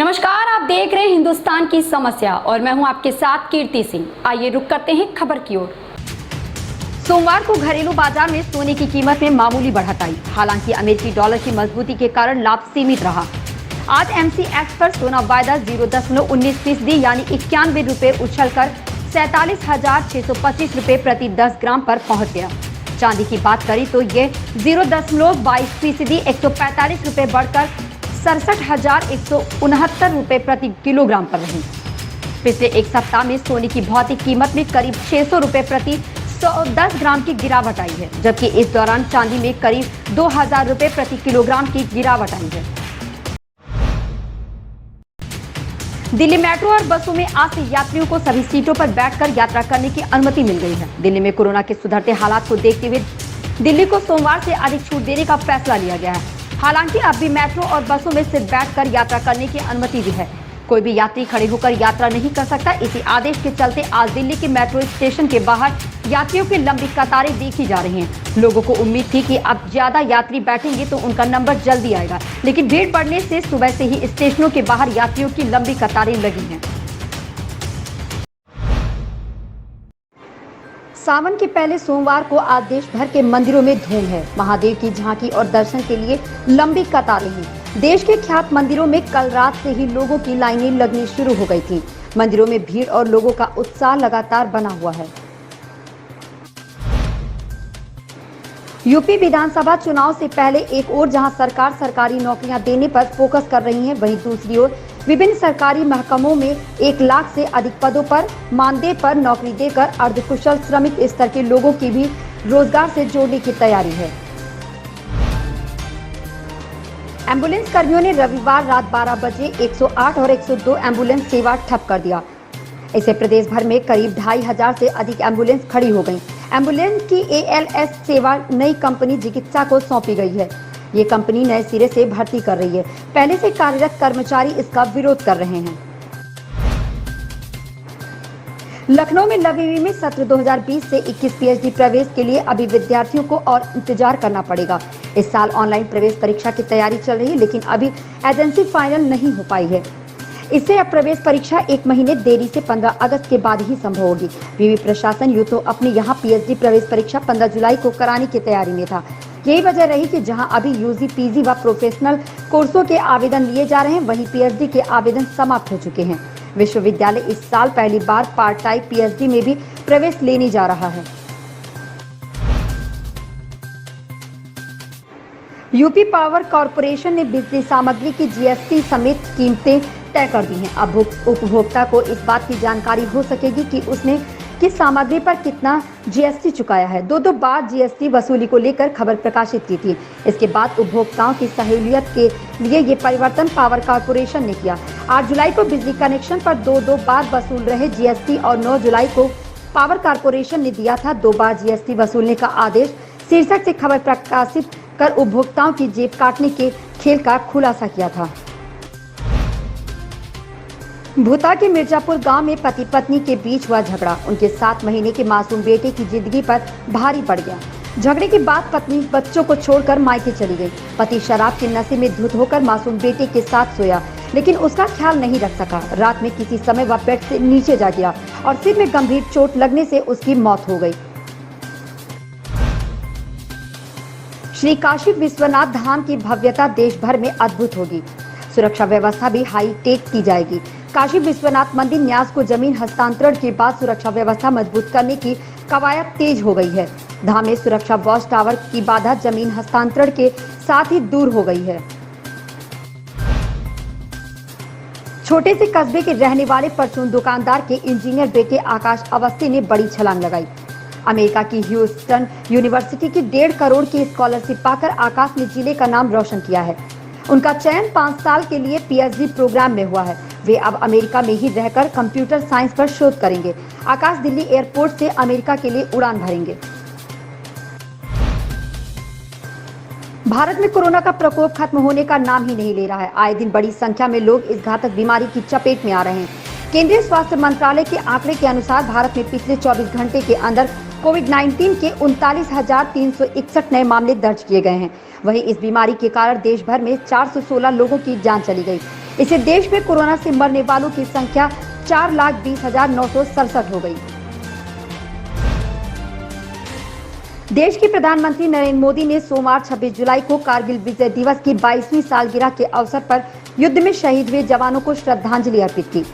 नमस्कार, आप देख रहे हैं हिंदुस्तान की समस्या और मैं हूं आपके साथ कीर्ति सिंह। आइए रुक करते हैं खबर की ओर। सोमवार को घरेलू बाजार में सोने की कीमत में मामूली बढ़त आई। हालांकि अमेरिकी डॉलर की मजबूती के कारण लाभ सीमित रहा। आज एमसीएक्स पर सोना वायदा 0.19% यानी 91 रुपए उछलकर 47,625 रुपए प्रति 10 ग्राम पर पहुंच गया। चांदी की बात करें तो ये 0.22% 145 रुपए बढ़कर 67,169 रुपए प्रति किलोग्राम पर रही। पिछले एक सप्ताह में सोने की भौतिक कीमत में करीब 600 रुपए प्रति 110 ग्राम की गिरावट आई है, जबकि इस दौरान चांदी में करीब 2,000 रुपए प्रति किलोग्राम की गिरावट आई है। दिल्ली मेट्रो और बसों में आज से यात्रियों को सभी सीटों पर बैठकर यात्रा करने की अनुमति मिल गई है। दिल्ली में कोरोना के सुधरते हालात को देखते हुए दिल्ली को सोमवार से अधिक छूट देने का फैसला लिया गया है। हालांकि अब भी मेट्रो और बसों में सिर्फ बैठकर यात्रा करने की अनुमति दी है। कोई भी यात्री खड़े होकर यात्रा नहीं कर सकता। इसी आदेश के चलते आज दिल्ली के मेट्रो स्टेशन के बाहर यात्रियों की लंबी कतारें देखी जा रही हैं। लोगों को उम्मीद थी कि अब ज्यादा यात्री बैठेंगे तो उनका नंबर जल्दी आएगा, लेकिन भीड़ बढ़ने से सुबह से ही स्टेशनों के बाहर यात्रियों की लंबी कतारें लगी हैं। सावन के पहले सोमवार को आज देश भर के मंदिरों में धूम है। महादेव की झांकी और दर्शन के लिए लंबी कतारें हैं। देश के ख्यात मंदिरों में कल रात से ही लोगों की लाइनें लगनी शुरू हो गई थी। मंदिरों में भीड़ और लोगों का उत्साह लगातार बना हुआ है। यूपी विधानसभा चुनाव से पहले एक ओर जहां सरकार सरकारी नौकरियां देने पर फोकस कर रही है, वहीं दूसरी ओर विभिन्न सरकारी महकमों में 1 लाख से अधिक पदों पर मानदेय पर नौकरी देकर अर्धकुशल श्रमिक स्तर के लोगों की भी रोजगार से जोड़ने की तैयारी है। एम्बुलेंस कर्मियों ने रविवार रात 12 बजे 108 और 102 एम्बुलेंस सेवा ठप कर दिया। इससे प्रदेश भर में करीब 2,500 से अधिक एम्बुलेंस खड़ी हो गयी। एम्बुलेंस की ALS सेवा नई कंपनी चिकित्सा को सौंपी गई है। ये कंपनी नए सिरे से भर्ती कर रही है। पहले से कार्यरत कर्मचारी इसका विरोध कर रहे हैं। लखनऊ में लवी में सत्र 2020 से 21 PhD प्रवेश के लिए अभी विद्यार्थियों को और इंतजार करना पड़ेगा। इस साल ऑनलाइन प्रवेश परीक्षा की तैयारी चल रही है, लेकिन अभी एजेंसी फाइनल नहीं हो पाई है। इससे अब प्रवेश परीक्षा 1 महीने देरी से 15 अगस्त के बाद ही संभव होगी। विवि प्रशासन यूं तो अपने यहाँ PhD प्रवेश परीक्षा 15 जुलाई को कराने की तैयारी में था। यही वजह रही कि जहां अभी UG, PG व प्रोफेशनल कोर्सों के आवेदन लिए जा रहे हैं, वहीं PhD के आवेदन समाप्त हो चुके हैं। विश्वविद्यालय इस साल पहली बार पार्ट टाइम PhD में भी प्रवेश लेने जा रहा है। यूपी पावर कॉरपोरेशन ने बिजली सामग्री की GST समेत कीमतें तय कर दी हैं। अब उपभोक्ता को इस बात की जानकारी हो सकेगी कि उसने किस सामग्री पर कितना GST चुकाया है। दो बार GST वसूली को लेकर खबर प्रकाशित की थी। इसके बाद उपभोक्ताओं की सहूलियत के लिए ये परिवर्तन पावर कॉरपोरेशन ने किया। 8 जुलाई को बिजली कनेक्शन पर दो बार वसूल रहे GST और 9 जुलाई को पावर कॉरपोरेशन ने दिया था 2 बार GST वसूलने का आदेश। शीर्षक से खबर प्रकाशित कर उपभोक्ताओं की जेब काटने के खेल का खुलासा किया था। भूता के मिर्जापुर गांव में पति पत्नी के बीच हुआ झगड़ा। उनके 7 महीने के मासूम बेटे की जिंदगी पर भारी पड़ गया। झगड़े के बाद पत्नी बच्चों को छोड़कर मायके चली गई। पति शराब के नशे में धुत होकर मासूम बेटे के साथ सोया, लेकिन उसका ख्याल नहीं रख सका। रात में किसी समय वह बेड से नीचे जा गिरा और सिर में गंभीर चोट लगने से उसकी मौत हो गई। श्री काशी विश्वनाथ धाम की भव्यता देश भर में अद्भुत होगी। सुरक्षा व्यवस्था भी हाई टेक की जाएगी। काशी विश्वनाथ मंदिर न्यास को जमीन हस्तांतरण के बाद सुरक्षा व्यवस्था मजबूत करने की कवायद तेज हो गई है। धाम में सुरक्षा वॉच टावर की बाधा जमीन हस्तांतरण के साथ ही दूर हो गई है। छोटे से कस्बे के रहने वाले परचून दुकानदार के इंजीनियर बेटे आकाश अवस्थी ने बड़ी छलांग लगाई। अमेरिका की ह्यूस्टन यूनिवर्सिटी की 1.5 करोड़ की स्कॉलरशिप पाकर आकाश ने जिले का नाम रोशन किया है। उनका चयन 5 साल के लिए PhD प्रोग्राम में हुआ है। वे अब अमेरिका में ही रहकर कंप्यूटर साइंस पर शोध करेंगे। आकाश दिल्ली एयरपोर्ट से अमेरिका के लिए उड़ान भरेंगे। भारत में कोरोना का प्रकोप खत्म होने का नाम ही नहीं ले रहा है। आए दिन बड़ी संख्या में लोग इस घातक बीमारी की चपेट में आ रहे हैं। केंद्रीय स्वास्थ्य मंत्रालय के आंकड़े के अनुसार भारत में पिछले 24 घंटे के अंदर कोविड-19 के 39,361 नए मामले दर्ज किए गए हैं। वहीं इस बीमारी के कारण देश भर में 416 लोगों की जान चली गई। इससे देश में कोरोना से मरने वालों की संख्या 4,20,967 हो गई। देश के प्रधानमंत्री नरेंद्र मोदी ने सोमवार 26 जुलाई को कारगिल विजय दिवस की 22वीं सालगिरह के अवसर पर युद्ध में शहीद हुए जवानों को श्रद्धांजलि अर्पित की।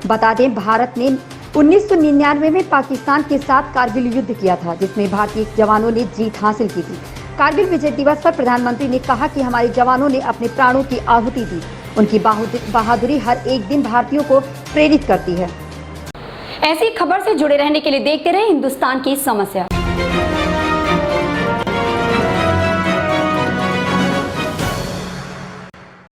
बता दें, भारत ने 1999 में पाकिस्तान के साथ कारगिल युद्ध किया था, जिसमें भारतीय जवानों ने जीत हासिल की थी। कारगिल विजय दिवस पर प्रधानमंत्री ने कहा कि हमारे जवानों ने अपने प्राणों की आहुति दी। उनकी बहादुरी हर एक दिन भारतीयों को प्रेरित करती है। ऐसी खबर से जुड़े रहने के लिए देखते रहे हिंदुस्तान की समस्या।